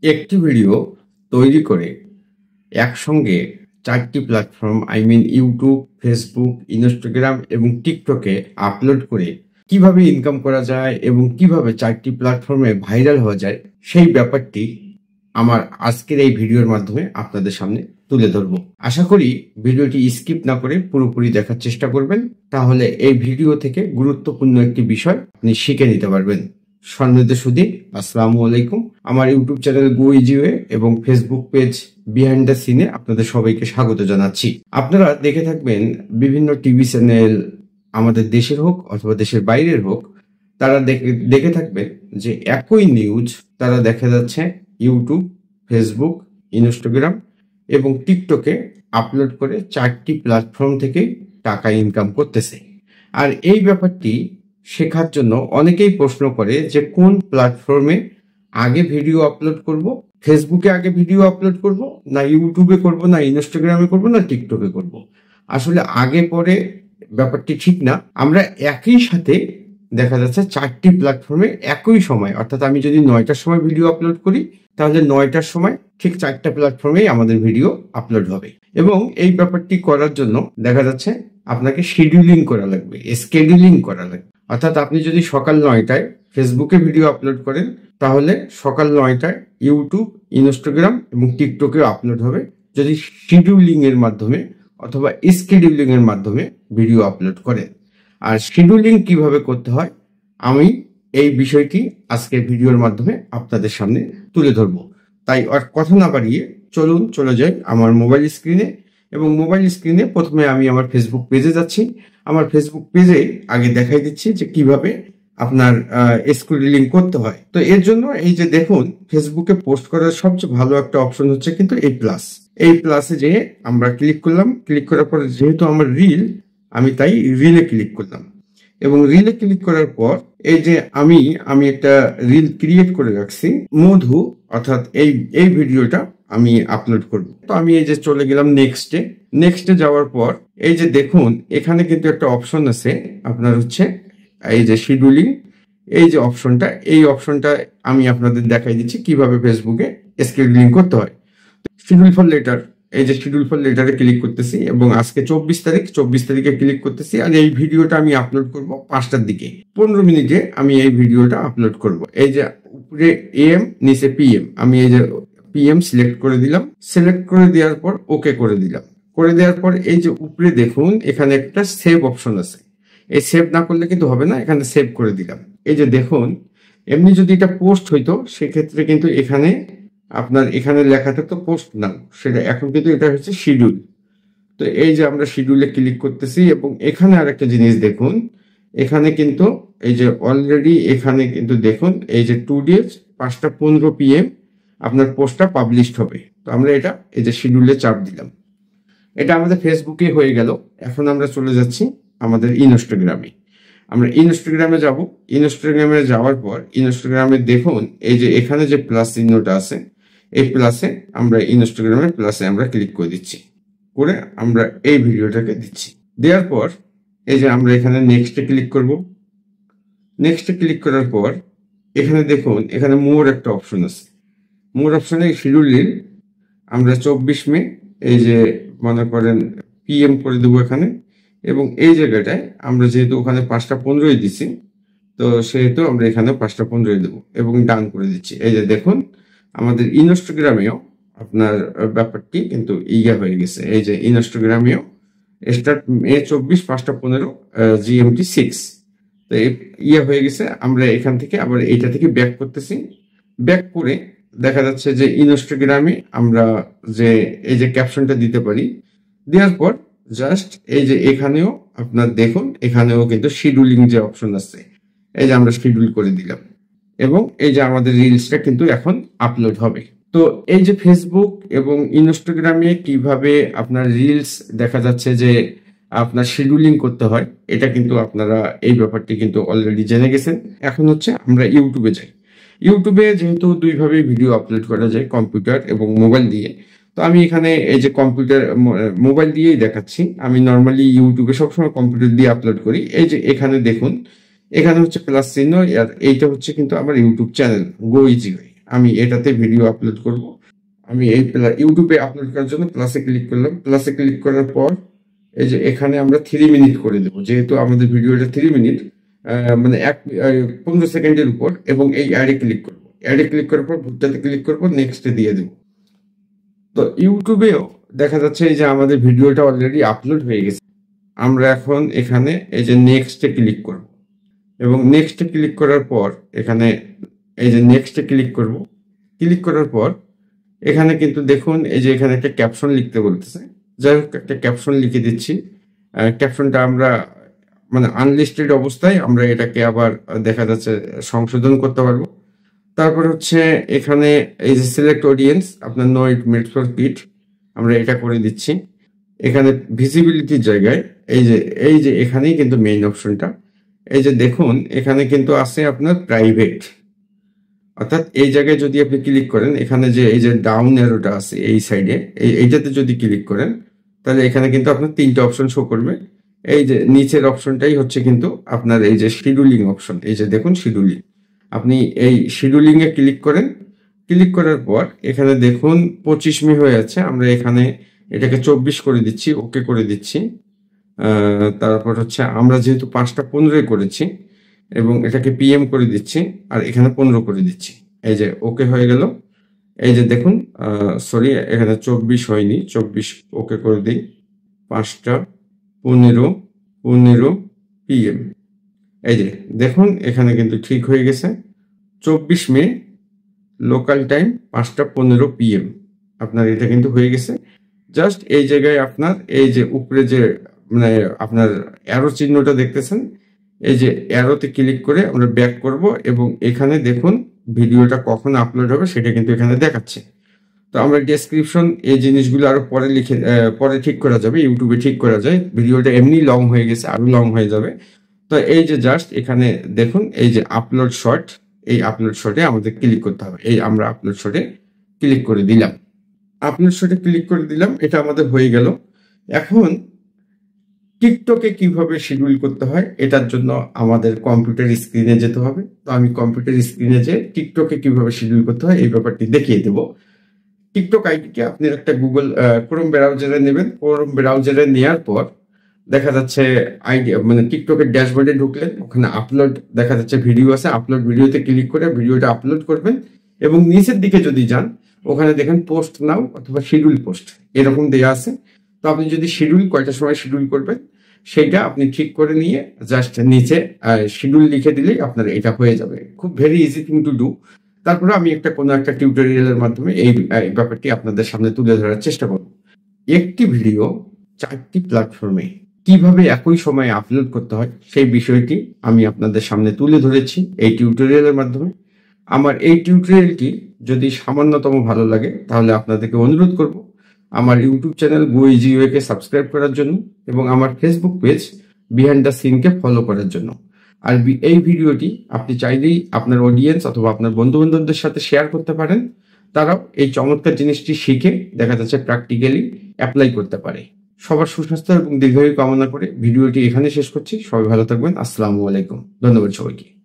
একটি ভিডিও তৈরি করে একসঙ্গে ৪টি প্ল্যাটফর্ম ইউটিউব, ফেসবুক, ইনস্টাগ্রাম এবং টিকটকে আপলোড করে কিভাবে ইনকাম করা যায় এবং কিভাবে ৪টি প্ল্যাটফর্মে ভাইরাল হওয়া যায় সেই ব্যাপারটি আমার আজকের এই ভিডিওর মাধ্যমে আপনাদের সামনে তুলে ধরব। আশা করি ভিডিওটি স্কিপ না করে পুরোপুরি দেখার চেষ্টা করবেন, তাহলে এই ভিডিও থেকে গুরুত্বপূর্ণ একটি বিষয় আপনি শিখে নিতে পারবেন। সম্মানিত সুধী, আসসালামু আলাইকুম। আমার ইউটিউব চ্যানেল গো ইজিওয়ে এবং ফেসবুক পেজ বিহাইন্ড দ্য সিনে আপনাদের সবাইকে স্বাগত জানাচ্ছি। আপনারা দেখে থাকবেন বিভিন্ন টিভি চ্যানেল, আমাদের দেশের হোক অথবা দেশের বাইরের হোক, তারা দেখে থাকবেন যে একই নিউজ তারা দেখা যাচ্ছে ইউটিউব, ফেসবুক, ইনস্টাগ্রাম এবং টিকটকে আপলোড করে ৪টি প্ল্যাটফর্ম থেকে টাকা ইনকাম করতেছে। আর এই ব্যাপারটি শেখার জন্য অনেকেই প্রশ্ন করে যে কোন প্ল্যাটফর্মে আগে ভিডিও আপলোড করব, ফেসবুকে আগে ভিডিও আপলোড করব, না ইউটিউবে করব, না ইনস্টাগ্রামে করব, না টিকটকে করব। আসলে আগে পরে ব্যাপারটি ঠিক না। আমরা একই সাথে দেখা যাচ্ছে ৪টি প্ল্যাটফর্মে একই সময়, অর্থাৎ আমি যদি ৯টার সময় ভিডিও আপলোড করি তাহলে ৯টার সময় ঠিক ৪টা প্ল্যাটফর্মেই আমাদের ভিডিও আপলোড হবে। এবং এই ব্যাপারটি করার জন্য দেখা যাচ্ছে আপনাকে শিডিউলিং করা লাগবে, স্কেডিউলিং করা লাগবে। অর্থাৎ আপনি যদি সকাল ৯টায় ফেসবুকে ভিডিও আপলোড করেন তাহলে সকাল ৯টায় ইউটিউব, ইনস্টাগ্রাম এবং টিকটকেও আপলোড হবে যদি শিডিউলিং এর মাধ্যমে অথবা স্কেডিউলিং এর মাধ্যমে ভিডিও আপলোড করেন। আর শিডিউলিং কিভাবে করতে হয় আমি এই বিষয়টি আজকের ভিডিওর মাধ্যমে আপনাদের সামনে তুলে ধরবো। তাই আর কথা না বাড়িয়ে চলুন চলে যাই আমার মোবাইল স্ক্রিনে। এবং মোবাইল স্ক্রিনে প্রথমে আমি আমার ফেসবুক পেজে যাচ্ছি। আমার ফেসবুক পেজে আগে দেখাই দিচ্ছি যে কিভাবে আপনার স্ক্রলিং করতে হয়। তো এর জন্য এই যে দেখুন, ফেসবুকে পোস্ট করার সবচেয়ে ভালো একটা অপশন হচ্ছে কিন্তু এই প্লাস। এই প্লাসে যে আমরা ক্লিক করলাম, ক্লিক করার পর যেহেতু আমার রিল, আমি তাই রিলে ক্লিক করলাম। এবং রিলে ক্লিক করার পর এই যে আমি একটা রিল ক্রিয়েট করে রাখছি মধু, অর্থাৎ এই ভিডিওটা আমি আপলোড করব। তো আমি এই যে চলে গেলাম নেক্সটে যাওয়ার পর এই যে দেখুন এখানে কিন্তু একটা অপশন আছে আপনার হচ্ছে এই যে শিডিউলিং। এই যে অপশনটা, এই অপশনটা আমি আপনাদের দেখাই দিচ্ছি কিভাবে ফেসবুকে স্কেডিউলিং করতে হয়। শিডিউল ফর লেটার, এই যে শিডিউল ফর লেটারে ক্লিক করতেছি এবং আজকে 24 তারিখে ক্লিক করতেছি। আর এই ভিডিওটা আমি আপলোড করব 5টার দিকে, 15 মিনিটে আমি এই ভিডিওটা আপলোড করব। এই যে উপরে এম, নিচে পিএম, আমি এই যে পিএম সিলেক্ট করে দিলাম। সিলেক্ট করে দেওয়ার পর ওকে করে দিলাম। করে দেওয়ার পর এই যে উপরে দেখুন এখানে একটা সেভ অপশন আছে। এই সেভ না করলে কিন্তু হবে না, এখানে সেভ করে দিলাম। এই যে দেখুন, এমনি যদি এটা পোস্ট হইতো সেক্ষেত্রে কিন্তু এখানে আপনার এখানে লেখা থাকতো পোস্ট নাও, সেটা এখন কিন্তু এটা হচ্ছে শিডিউল। তো এই যে আমরা শিডিউলে ক্লিক করতেছি এবং এখানে আরেকটা জিনিস দেখুন, এখানে কিন্তু এই যে অলরেডি এখানে কিন্তু দেখুন এই যে 2 days 5টা 15 PM আপনার পোস্টটা পাবলিশড হবে। তো আমরা এটা এই যে শিডিউলে চাপ দিলাম। এটা আমাদের ফেসবুকে হয়ে গেল। এখন আমরা চলে যাচ্ছি আমাদের ইনস্টাগ্রামে। আমরা ইনস্টাগ্রামে যাব। ইনস্টাগ্রামে যাওয়ার পর ইনস্টাগ্রামে দেখুন এই যে এখানে যে প্লাস চিহ্নটা আছে, এই প্লাসে আমরা ইনস্টাগ্রামের প্লাসে আমরা ক্লিক করে দিচ্ছি। করে আমরা এই ভিডিওটাকে দিচ্ছি। দেওয়ার পর এই যে আমরা এখানে নেক্সটে ক্লিক করব। নেক্সটে ক্লিক করার পর এখানে দেখুন এখানে মোর একটা অপশন আছে। মোর অপশনে শিডিউলিং আমরা 24 মে এই যে মনে করেন পিএম করে দেবো এখানে। এবং এই জায়গাটায় আমরা যেহেতু ওখানে 5টা 15 দিচ্ছি, তো সেহেতু আমরা এখানে 5টা 15 দেবো এবং ডান করে দিচ্ছি। এই যে দেখুন আমাদের ইনস্টাগ্রামেও আপনার ব্যাপারটি কিন্তু ইয়া হয়ে গেছে। এই যে ইনস্টাগ্রামেও স্টার্ট মে 24 5টা 15 GMT 6, তো ইয়া হয়ে গেছে। আমরা এখান থেকে আবার এইটা থেকে ব্যাক করতেছি। ব্যাক করে দেখা যাচ্ছে যে ইনস্টাগ্রামে আমরা যে এই যে ক্যাপশনটা দিতে পারি। দেওয়ার পর জাস্ট এই যে এখানেও আপনার দেখুন এখানেও কিন্তু শিডিউলিং যে অপশন আছে, এই যে আমরা শিডিউল করে দিলাম এবং এই যে আমাদের রিলসটা কিন্তু এখন আপলোড হবে। তো এই যে ফেসবুক এবং ইনস্টাগ্রামে কিভাবে আপনার রিলস দেখা যাচ্ছে যে আপনার শিডিউলিং করতে হয়, এটা কিন্তু আপনারা এই ব্যাপারটি কিন্তু অলরেডি জেনে গেছেন। এখন হচ্ছে আমরা ইউটিউবে যাই। ইউটিউবে যেহেতু দুইভাবে ভিডিও আপলোড করা যায়, কম্পিউটার এবং মোবাইল দিয়ে। তো আমি এখানে এই যে মোবাইল দিয়েই দেখাচ্ছি। আমি নর্মালি ইউটিউবে সবসময় কম্পিউটার দিয়ে আপলোড করি। এই যে এখানে দেখুন এখানে হচ্ছে প্লাস চিহ্ন, আর এইটা হচ্ছে কিন্তু আমার ইউটিউব চ্যানেল গো ইজিওয়ে। আমি এটাতে ভিডিও আপলোড করব। আমি এই ইউটিউবে আপলোড করার জন্য প্লাসে ক্লিক করলাম। প্লাসে ক্লিক করার পর এই যে এখানে আমরা 3 মিনিট করে দেবো, যেহেতু আমাদের ভিডিওটা 3 মিনিট, মানে 15 সেকেন্ডের উপর, এবং এই অ্যাডে ক্লিক করবো। অ্যাডে ক্লিক করার পর ভুট্টাতে ক্লিক করবো, নেক্সটে দিয়ে দেবো। তো ইউটিউবেও দেখা যাচ্ছে এই যে আমাদের ভিডিওটা অলরেডি আপলোড হয়ে গেছে। আমরা এখন এখানে এই যে নেক্সটে ক্লিক করব, এবং নেক্সটে ক্লিক করার পর এখানে এই যে নেক্সটে ক্লিক করব। ক্লিক করার পর এখানে কিন্তু দেখুন এই যে এখানে একটা ক্যাপশন লিখতে বলতেছে। যাই হোক, একটা ক্যাপশন লিখে দিচ্ছি। ক্যাপশনটা আমরা মানে আনলিস্টেড অবস্থায় আমরা এটাকে আবার দেখা যাচ্ছে সংশোধন করতে পারবো। তারপর হচ্ছে এখানে এই যে সিলেক্ট অডিয়েন্স, আপনার no it made for kid, আমরা এটা করে দিচ্ছি। এখানে ভিজিবিলিটির জায়গায় এই যে এখানেই কিন্তু মেইন অপশনটা। এই যে দেখুন এখানে কিন্তু আছে আপনার প্রাইভেট, অর্থাৎ এই জায়গায় যদি আপনি ক্লিক করেন, এখানে যে এই যে ডাউন অ্যারোটা আছে এই সাইডে, এইটাতে যদি ক্লিক করেন তাহলে এখানে কিন্তু আপনার 3টে অপশন শো করবে। এই যে নিচের অপশনটাই হচ্ছে কিন্তু আপনার এই যে শিডিউলিং অপশন। এই যে দেখুন শিডিউলিং, আপনি এই শিডিউলিং এ ক্লিক করেন। ক্লিক করার পর এখানে দেখুন 25 মে হয়ে আছে, আমরা এখানে এটাকে 24 করে দিচ্ছি, ওকে করে দিচ্ছি। তারপর হচ্ছে আমরা যেহেতু 5টা 15 করেছি এবং এটাকে পিএম করে দিচ্ছি, আর এখানে 15 করে দিচ্ছি। এই যে ওকে হয়ে গেল। এই যে দেখুন, সরি এখানে 24 হয়নি, 24 ওকে করে দিই। 5টা 15 পিএম, এই যে দেখুন এখানে কিন্তু ঠিক হয়ে গেছে। 24 মে লোকাল টাইম 5টা 15 পিএম, আপনার এটা কিন্তু হয়ে গেছে। জাস্ট এই জায়গায় আপনার এই যে উপরে যে মানে আপনার অ্যারো চিহ্নটা দেখতেছেন, এই যে অ্যারোতে ক্লিক করে আমরা ব্যাক করব, এবং এখানে দেখুন ভিডিওটা কখন আপলোড হবে সেটা কিন্তু এখানে দেখাচ্ছে। তো আমরা ডেসক্রিপশন এই জিনিসগুলো আরো পরে পরে ঠিক করা যাবে, ইউটিউবে ঠিক করা যায়। ভিডিওটা এমনি লং হয়ে গেছে, আরো লং হয়ে যাবে। তো এই যে জাস্ট এখানে দেখুন এই যে আপলোড শর্ট, এই আপলোড শর্টে আমাদের ক্লিক করতে হবে। এই আমরা আপলোড শর্টে ক্লিক করে দিলাম। আপলোড শর্টে ক্লিক করে দিলাম, এটা আমাদের হয়ে গেল। এখন টিকটকে কিভাবে শিডিউল করতে হয় এটার জন্য আমাদের কম্পিউটার স্ক্রিনে যেতে হবে। তো আমি কম্পিউটার স্ক্রিনে যে টিকটকে কিভাবে শিডিউল করতে হয় এই ব্যাপারটি দেখিয়ে দেব। টিকটক আইডিকে আপনি একটা গুগল ক্রোম ব্রাউজারে নেবেন। ক্রোম ব্রাউজারে নেওয়ার পর দেখা যাচ্ছে আইডি মানে টিকটকের ড্যাশবোর্ডে ঢুকলেন, ওখানে আপলোড দেখা যাচ্ছে ভিডিও আছে, আপলোড ভিডিওতে ক্লিক করে ভিডিওটা আপলোড করবেন, এবং নিচের দিকে যদি যান ওখানে দেখেন পোস্ট নাও অথবা শিডিউল পোস্ট এরকম দেওয়া আছে। তো আপনি যদি শিডিউল কয়টার সময় শিডিউল করবেন সেটা আপনি ঠিক করে নিয়ে জাস্ট নিচে শিডিউল লিখে দিলেই আপনার এটা হয়ে যাবে। খুব very easy thing to do. তারপরে আমি কোনো একটা টিউটোরিয়ালের মাধ্যমে এই ব্যাপারটি আপনাদের সামনে তুলে ধরার চেষ্টা করব। একটি ভিডিও 4টি প্ল্যাটফর্মে কিভাবে একই সময়ে আপলোড করতে হয় সেই বিষয়টি আমি আপনাদের সামনে তুলে ধরেছি এই টিউটোরিয়ালের মাধ্যমে। আমার এই টিউটোরিয়ালটি যদি সামান্যতম ভালো লাগে তাহলে আপনাদেরকে অনুরোধ করব আমার ইউটিউব চ্যানেল GoEasyWay কে সাবস্ক্রাইব করার জন্য, এবং আমার ফেসবুক পেজ বিহাইন্ড দ্য সিনকে ফলো করার জন্য। আর এই ভিডিওটি আপনি চাইলেই আপনার অডিয়েন্স অথবা আপনার বন্ধু বান্ধবদের সাথে শেয়ার করতে পারেন, তারাও এই চমৎকার জিনিসটি শিখে দেখা যাচ্ছে প্র্যাকটিক্যালি অ্যাপ্লাই করতে পারে। সবার সুস্বাস্থ্য এবং দীর্ঘায়ু কামনা করে ভিডিওটি এখানে শেষ করছি। সবাই ভালো থাকবেন। আসসালামু আলাইকুম। ধন্যবাদ সবাইকে।